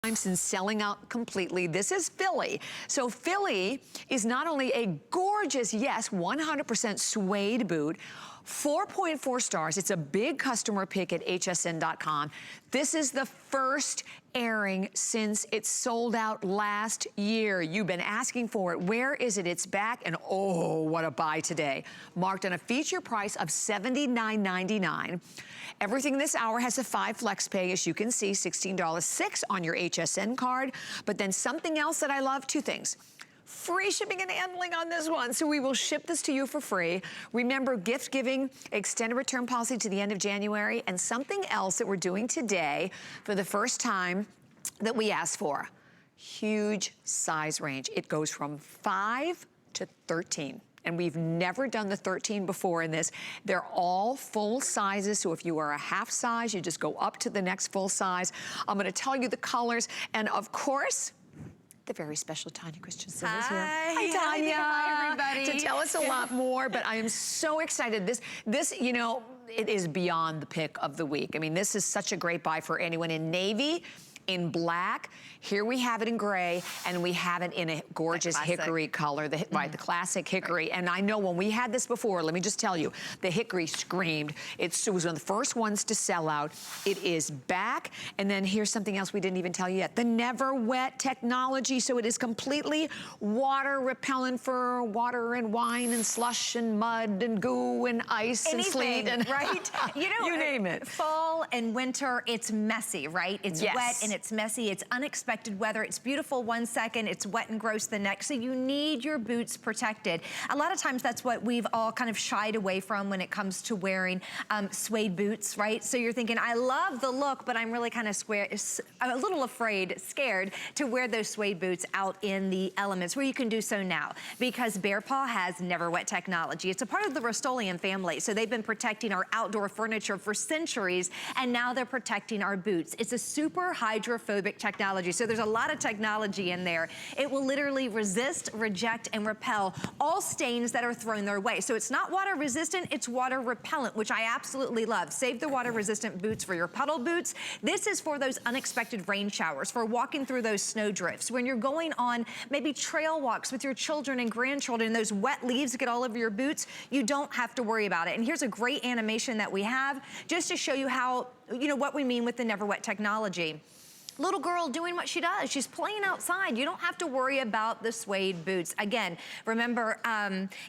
Since selling out completely. This is Philly. So Philly is not only a gorgeous, yes, 100% suede boot, 4.4 stars. It's a big customer pick at hsn.com. This is the first airing since it sold out last year. You've been asking for it. Where is it? It's back, and oh, what a buy today. Marked on a feature price of $79.99. Everything this hour has a 5 flex pay, as you can see, $16.06 on your HSN card. But then something else that I love, 2 things. Free shipping and handling on this one. So we will ship this to you for free. Remember, gift giving, extended return policy to the end of January, and something else that we're doing today for the first time that we asked for. Huge size range. It goes from 5 to 13. And we've never done the 13 before in this. They're all full sizes, so if you are a half size, you just go up to the next full size. I'm gonna tell you the colors, and of course, the very special Tanya Christensen is here. Hi, Tanya. Hi, everybody. To tell us a lot more, but I am so excited. This, you know, it is beyond the pick of the week. I mean, this is such a great buy for anyone in navy, in black. Here we have it in gray, and we have it in a gorgeous hickory color, the classic hickory. And I know when we had this before, let me just tell you, the hickory screamed. It was one of the first ones to sell out. It is back, and then here's something else we didn't even tell you yet, the Neverwet Technology. So it is completely water repellent for water and wine and slush and mud and goo and ice and sleet. And right? You know, you name it. Fall and winter, it's messy, right? It's wet and it's messy, it's unexpected weather, it's beautiful one second, it's wet and gross the next, so you need your boots protected. A lot of times that's what we've all kind of shied away from when it comes to wearing suede boots, right? So you're thinking, I love the look, but I'm really kind of I'm a little scared to wear those suede boots out in the elements, where you can do so now, because BEARPAW has Neverwet Technology. It's a part of the RustOleum family, so they've been protecting our outdoor furniture for centuries, and now they're protecting our boots. It's a super hydrophobic technology, so there's a lot of technology in there. It will literally resist, reject, and repel all stains that are thrown their way. So it's not water resistant, it's water repellent, which I absolutely love. Save the water resistant boots for your puddle boots. This is for those unexpected rain showers, for walking through those snow drifts, when you're going on maybe trail walks with your children and grandchildren, those wet leaves get all over your boots, you don't have to worry about it. And here's a great animation that we have, just to show you how, you know, what we mean with the Neverwet Technology. Little girl doing what she does. She's playing outside. You don't have to worry about the suede boots. Again, remember,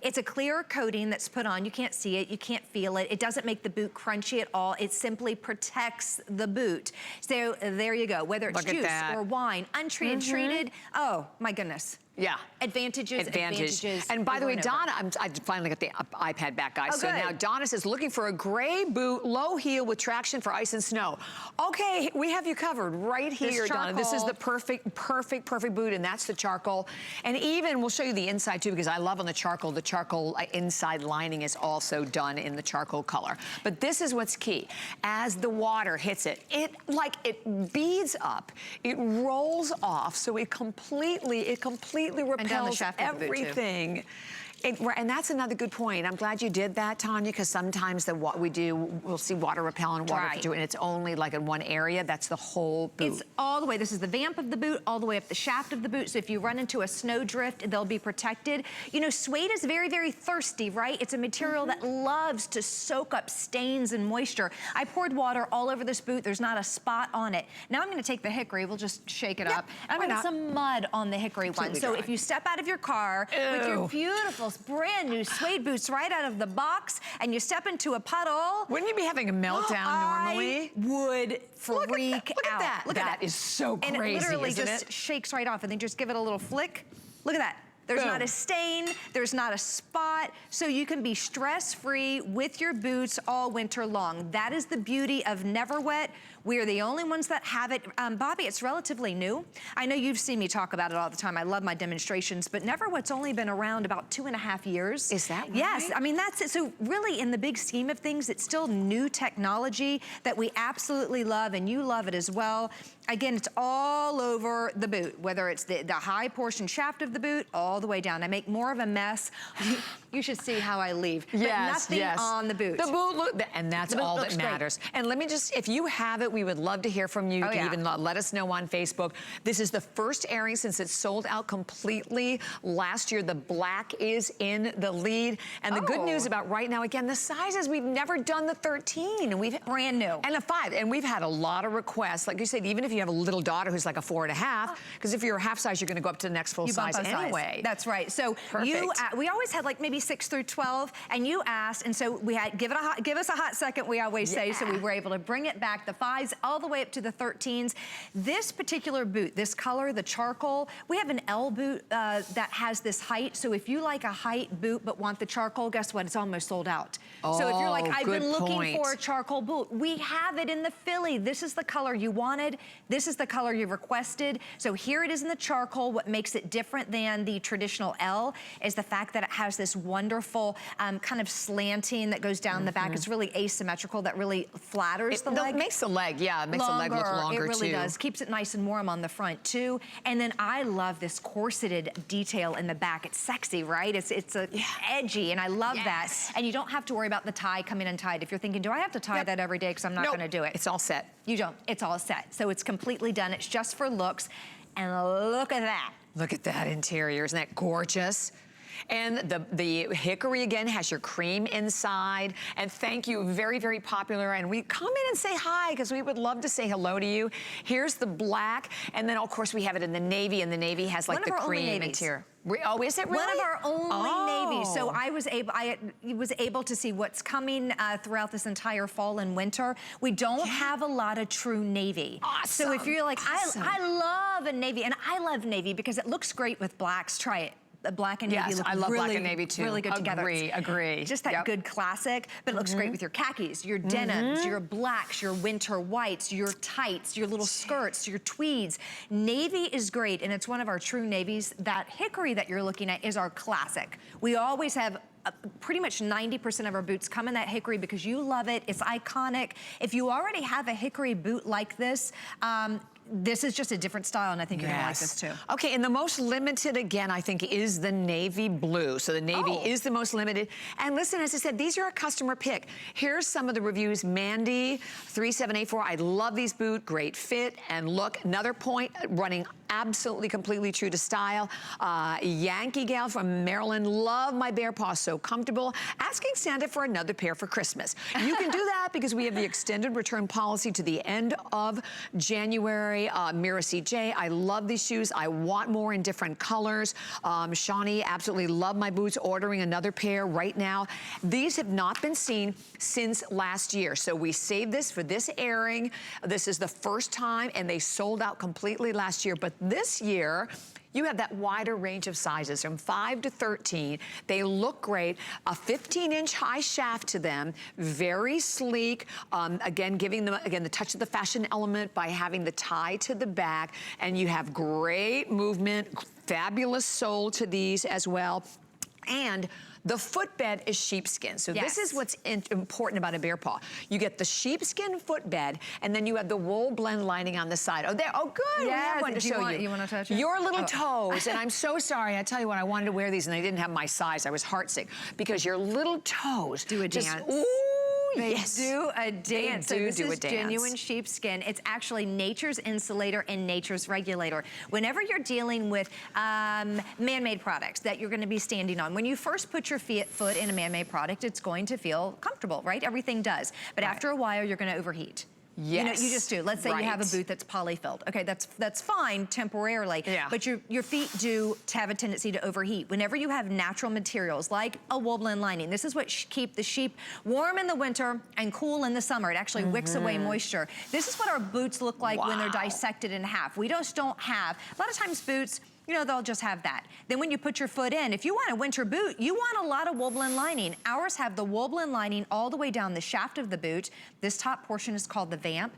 it's a clear coating that's put on. You can't see it, you can't feel it. It doesn't make the boot crunchy at all. It simply protects the boot. So there you go. Whether it's juice or wine, untreated, treated, oh my goodness. Yeah. Advantages. And by the way, Donna, I finally got the iPad back, guys. So now Donna says, looking for a gray boot, low heel with traction for ice and snow. Okay, we have you covered right here, Donna. This is the perfect boot, and that's the charcoal. And even, we'll show you the inside too, because I love on the charcoal inside lining is also done in the charcoal color. But this is what's key. As the water hits it, it beads up, it rolls off, so it completely repels everything. And that's another good point. I'm glad you did that, Tanya, because sometimes we'll see water repellent, water and it's only like in one area. That's the whole boot. It's all the way. This is the vamp of the boot, all the way up the shaft of the boot. So if you run into a snowdrift, they'll be protected. You know, suede is very, very thirsty, right? It's a material that loves to soak up stains and moisture. I poured water all over this boot. There's not a spot on it. Now I'm going to take the hickory. We'll just shake it up. And I'm going to put some mud on the hickory one. So if you step out of your car with your beautiful brand new suede boots right out of the box, and you step into a puddle. Wouldn't you be having a meltdown normally? I would freak out. Look at that. That is so crazy, and it literally isn't just shakes right off, and then just give it a little flick. Look at that. There's not a stain, there's not a spot, so you can be stress-free with your boots all winter long. That is the beauty of Neverwet. We are the only ones that have it. Bobby, it's relatively new. I know you've seen me talk about it all the time. I love my demonstrations, but Neverwet's only been around about 2.5 years. Is that right? Yes, I mean, that's it. So really, in the big scheme of things, it's still new technology that we absolutely love, and you love it as well. Again, it's all over the boot, whether it's the high portion shaft of the boot, all the way down. I make more of a mess. You should see how I leave. But nothing on the boot. The boot, and that's all that matters. And let me just, if you have it it. We would love to hear from you. You can yeah. even let us know on Facebook. This is the first airing since it sold out completely last year. The black is in the lead. And the good news about right now, again, the sizes, we've never done the 13. And we've brand new. And a 5. And we've had a lot of requests. Like you said, even if you have a little daughter who's like a 4.5, because if you're a half size, you're going to go up to the next full size anyway. That's right. So we always had like maybe 6 through 12, and you asked, and so we had give us a hot second. We always say, so we were able to bring it back, the 5s all the way up to the 13s. This particular boot, this color, the charcoal, we have an L boot that has this height. So if you like a height boot but want the charcoal, guess what? It's almost sold out. So if you're like, I've been looking for a charcoal boot, we have it in the Philly. This is the color you wanted. This is the color you requested. So here it is in the charcoal. What makes it different than the traditional L is the fact that it has this wonderful kind of slanting that goes down the back. It's really asymmetrical, that really flatters the leg. It makes the leg, it makes the leg look longer too. It really does. Keeps it nice and warm on the front too. And then I love this corseted detail in the back. It's sexy, right? It's edgy, and I love that. And you don't have to worry about the tie coming untied. If you're thinking, do I have to tie that every day because I'm not going to do it? It's all set. You don't. It's all set. So it's completely done. It's just for looks. And look at that. Look at that interior. Isn't that gorgeous? And the Hickory, again, has your cream inside. And thank you, very, very popular. And we come in and say hi, because we would love to say hello to you. Here's the black. And then, of course, we have it in the navy. And the navy has, like, the cream interior. Oh, is it really? One of our only navies. So I was able to see what's coming throughout this entire fall and winter. We don't have a lot of true navy. Awesome. So if you're like, I love a navy, and I love navy because it looks great with blacks, try it. The black and navy look I love black and navy too. Really good together. Agree. Just that good classic, but it looks great with your khakis, your denims, your blacks, your winter whites, your tights, your little skirts, your tweeds. Navy is great, and it's one of our true navies. That Hickory that you're looking at is our classic. We always have pretty much 90% of our boots come in that Hickory because you love it. It's iconic. If you already have a Hickory boot like this, this is just a different style, and I think you're gonna like this too. Okay, and the most limited, again, I think, is the navy blue. So the navy is the most limited. And listen, as I said, these are a customer pick. Here's some of the reviews. Mandy, 3784, I love these boots, great fit and look. Another point, running absolutely, completely true to style. Yankee Gal from Maryland, love my BEARPAW, so comfortable. Asking Santa for another pair for Christmas. You can do that because we have the extended return policy to the end of January. Mira CJ, I love these shoes. I want more in different colors. Shawnee, absolutely love my boots. Ordering another pair right now. These have not been seen since last year. So we saved this for this airing. This is the first time, and they sold out completely last year. But this year, you have that wider range of sizes from 5 to 13. They look great. A 15-inch high shaft to them, very sleek. Again, giving them, again, the touch of the fashion element by having the tie to the back. And you have great movement, fabulous sole to these as well. And the footbed is sheepskin. So this is what's important about a BEARPAW. You get the sheepskin footbed, and then you have the wool blend lining on the side. Oh, there. Oh, good. We have one to show you. You want to touch it? Your little toes. And I'm so sorry. I tell you what, I wanted to wear these, and they didn't have my size. I was heartsick because your little toes do a dance. Ooh, They do a dance. They do so this is genuine sheepskin. It's actually nature's insulator and nature's regulator. Whenever you're dealing with man-made products that you're going to be standing on, when you first put your foot in a man-made product, it's going to feel comfortable, right? Everything does. But after a while, you're going to overheat. Yes. You know, you just do. Let's say you have a boot that's poly-filled. Okay, that's fine temporarily. But your feet do have a tendency to overheat. Whenever you have natural materials like a wool blend lining, this is what keep the sheep warm in the winter and cool in the summer. It actually wicks away moisture. This is what our boots look like when they're dissected in half. We just don't have, a lot of times boots, you know, they'll just have that. Then when you put your foot in, if you want a winter boot, you want a lot of wool blend lining. Ours have the wool blend lining all the way down the shaft of the boot. This top portion is called the vamp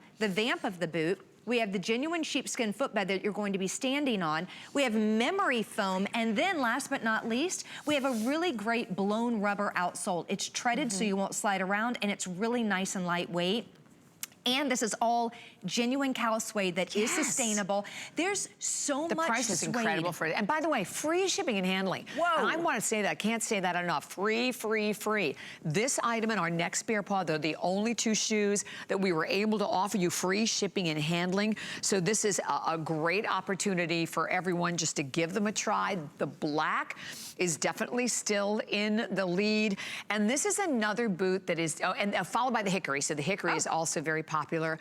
of the boot. We have the genuine sheepskin footbed that you're going to be standing on. We have memory foam, and then last but not least, we have a really great blown rubber outsole. It's treaded so you won't slide around, and it's really nice and lightweight. And this is all genuine cow suede that is sustainable. There's so much The price is incredible for it. And by the way, free shipping and handling. Whoa. And I want to say that, I can't say that enough. Free, free, free. This item and our next BEARPAW, they're the only two shoes that we were able to offer you free shipping and handling. So this is a great opportunity for everyone just to give them a try. The black is definitely still in the lead. And this is another boot that is, and followed by the Hickory. So the Hickory is also very popular.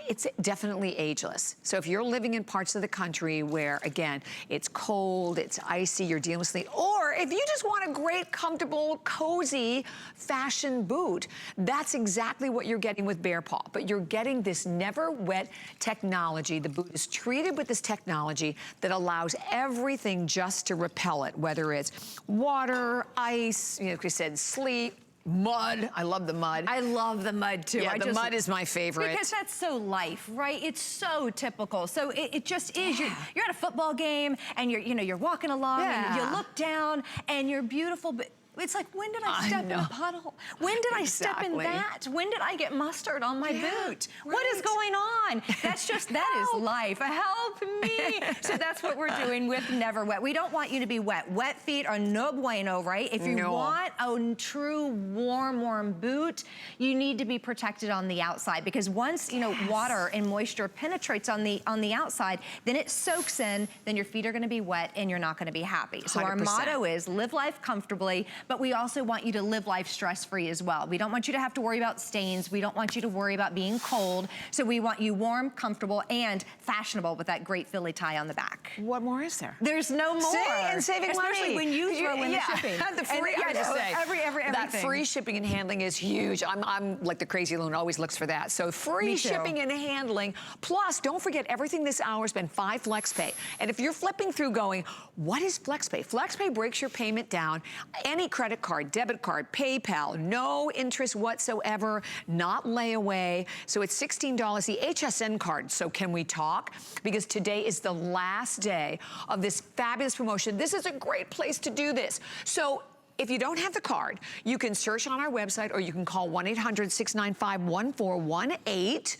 It's definitely ageless. So if you're living in parts of the country where, again, it's cold, it's icy, you're dealing with sleet, or if you just want a great, comfortable, cozy fashion boot, that's exactly what you're getting with BEARPAW. But you're getting this Neverwet technology. The boot is treated with this technology that allows everything just to repel it, whether it's water, ice, you know, like we said, sleet, mud. I love the mud. I love the mud too. Yeah, the mud is my favorite. Because that's so life, right? It's so typical. So it just is. You're at a football game and you're walking along and you look down and you're beautiful, but it's like, when did I step in a puddle? When did I step in that? When did I get mustard on my boot? What is going on? That's just, that is life. Help me. So that's what we're doing with Neverwet. We don't want you to be wet. Wet feet are no bueno, right? If you want a true warm boot, you need to be protected on the outside, because once, water and moisture penetrates on the outside, then it soaks in, then your feet are gonna be wet and you're not gonna be happy. So 100%. Our motto is live life comfortably, but we also want you to live life stress-free as well. We don't want you to have to worry about stains. We don't want you to worry about being cold. So we want you warm, comfortable, and fashionable with that great Philly tie on the back. What more is there? There's no more. See, and saving money. Especially when you throw in the shipping. The free, I just say, everything. That free shipping and handling is huge. I'm like the crazy loon, always looks for that. So free shipping and handling. Plus, don't forget, everything this hour has been 5 FlexPay. And if you're flipping through going, what is FlexPay? FlexPay breaks your payment down. Any credit card, debit card, PayPal, no interest whatsoever, not layaway. So it's $16. The HSN card, so can we talk? Because today is the last day of this fabulous promotion. This is a great place to do this. So if you don't have the card, you can search on our website or you can call 1-800-695-1418.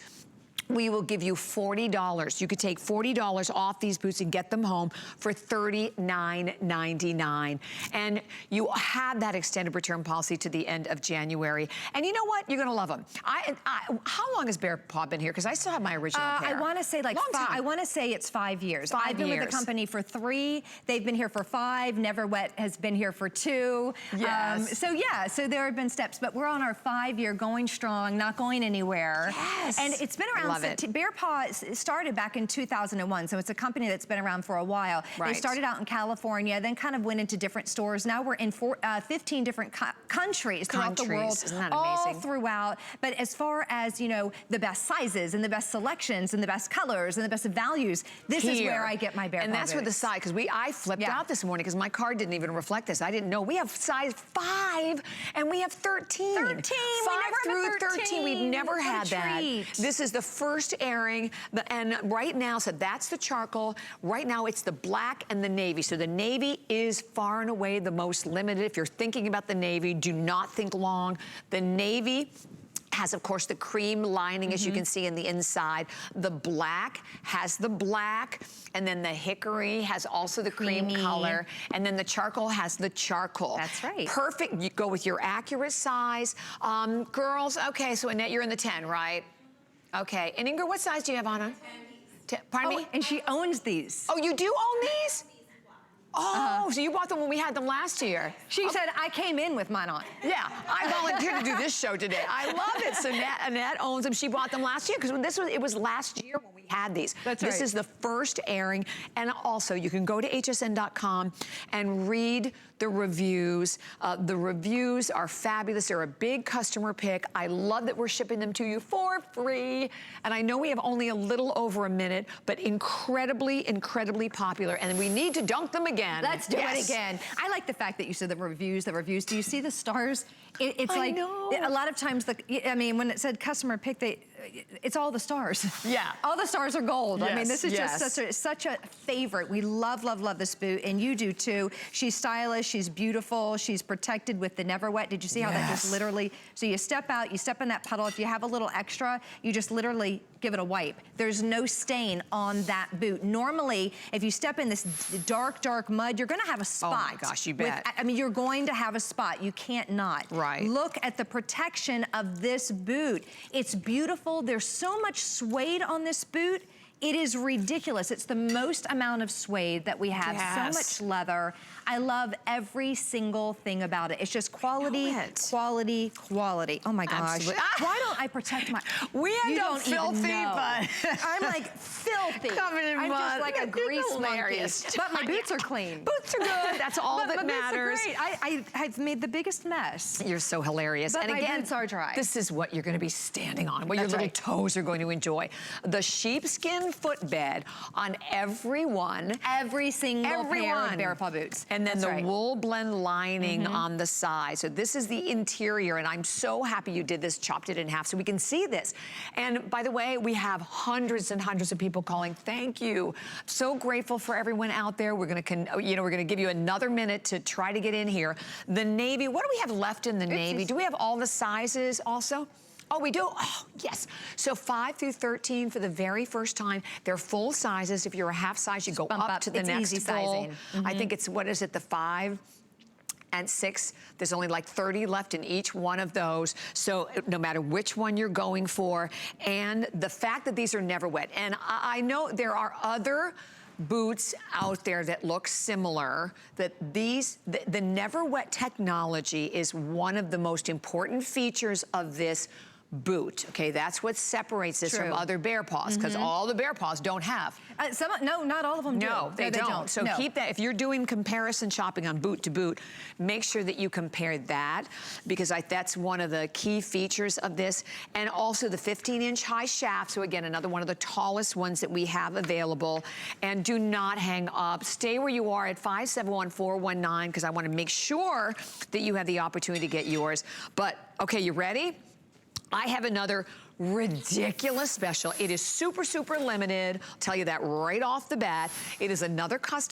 We will give you $40. You could take $40 off these boots and get them home for $39.99. And you have that extended return policy to the end of January. And you know what? You're gonna love them. How long has BEARPAW been here? Because I still have my original pair. I wanna say like I wanna say it's 5 years. I've been with the company for 3. They've been here for 5. Neverwet has been here for 2. Yes. So there have been steps, but we're on our 5-year, going strong, not going anywhere. Yes. And it's been around. BEARPAW started back in 2001, so it's a company that's been around for a while. Right. They started out in California, then kind of went into different stores. Now we're in 15 different countries throughout the world. Isn't that amazing? All throughout. But as far as, the best sizes and the best selections and the best colors and the best values, this is where I get my BEARPAW And that's boots. with the size, because I flipped out this morning because my card didn't even reflect this. I didn't know. We have size 5 and we have 13. 13. 5 through 13. We've never had that. This is the first airing, and right now, so that's the charcoal. Right now, it's the black and the navy. So the navy is far and away the most limited. If you're thinking about the navy, do not think long. The navy has, of course, the cream lining, as you can see in the inside. The black has the black, and then the Hickory has also the cream color, and then the charcoal has the charcoal. That's right. Perfect. You go with your accurate size. Girls, okay, so Annette, you're in the 10, right? Okay, and Ingrid, what size do you have, Anna? 10. Pardon me? And she owns these. Oh, you do own these? Oh, so you bought them when we had them last year. She said, I came in with mine on. Yeah, I volunteered to do this show today. I love it. So Annette owns them. She bought them last year because it was last year when we had these. This is the first airing. And also, you can go to hsn.com and read the reviews. The reviews are fabulous. They're a big customer pick. I love that we're shipping them to you for free. And I know we have only a little over a minute, but incredibly, incredibly popular. And we need to dunk them again. Let's do it again. I like the fact that you said the reviews. Do you see the stars It's I like, know. a lot of times, I mean, when it said customer pick, it's all the stars. Yeah. All the stars are gold. Yes, I mean, this is yes. just such a favorite. We love, love, love this boot, and you do too. She's stylish, she's beautiful, she's protected with the Neverwet. Did you see how that just literally, so you step out, you step in that puddle. If you have a little extra, you just literally give it a wipe. There's no stain on that boot. Normally, if you step in this dark, dark mud, you're gonna have a spot. Oh my gosh, you bet. I mean, you're going to have a spot. You can't not. Right. Look at the protection of this boot. It's beautiful. There's so much suede on this boot. It is ridiculous. It's the most amount of suede that we have. Yes. So much leather. I love every single thing about it. It's just quality, quality, quality. Oh my gosh. Absolutely. Why don't I protect my... We end You up don't even filthy, know. but... I'm like filthy. Covered in I'm mud. just like a grease Hilarious. monkey. But my boots are clean. Boots are good. That's all But that my matters. Boots are great. I've made the biggest mess. You're so hilarious. But and my again, boots are dry. This is what you're going to be standing on, what your That's little right. toes are going to enjoy. The sheepskin footbed on everyone. Every single pair of BEARPAW boots. And then That's the right. wool blend lining on the side. So this is the interior, and I'm so happy you did this, chopped it in half so we can see this. And by the way, we have hundreds and hundreds of people calling. Thank you. So grateful for everyone out there. We're going to, we're going to give you another minute to try to get in here. The navy, what do we have left in the navy? Do we have all the sizes also? Oh, we do? Oh, yes. So 5 through 13 for the very first time. They're full sizes. If you're a half size, you go up to the next easy full. sizing. I think it's, what is it, the 5 and 6. There's only like 30 left in each one of those. So no matter which one you're going for. And the fact that these are Neverwet. And I know there are other boots out there that look similar, that these, the Neverwet technology is one of the most important features of this boot. Okay, that's what separates this from other BEARPAWs, because all the BEARPAWs don't have. No, not all of them do. No, they don't. So keep that. If you're doing comparison shopping on boot to boot, make sure that you compare that, because that's one of the key features of this. And also the 15-inch high shaft. So again, another one of the tallest ones that we have available. And do not hang up. Stay where you are at 571-419, because I want to make sure that you have the opportunity to get yours. But okay, you ready? I have another ridiculous special. It is super, super limited. I'll tell you that right off the bat. It is another custom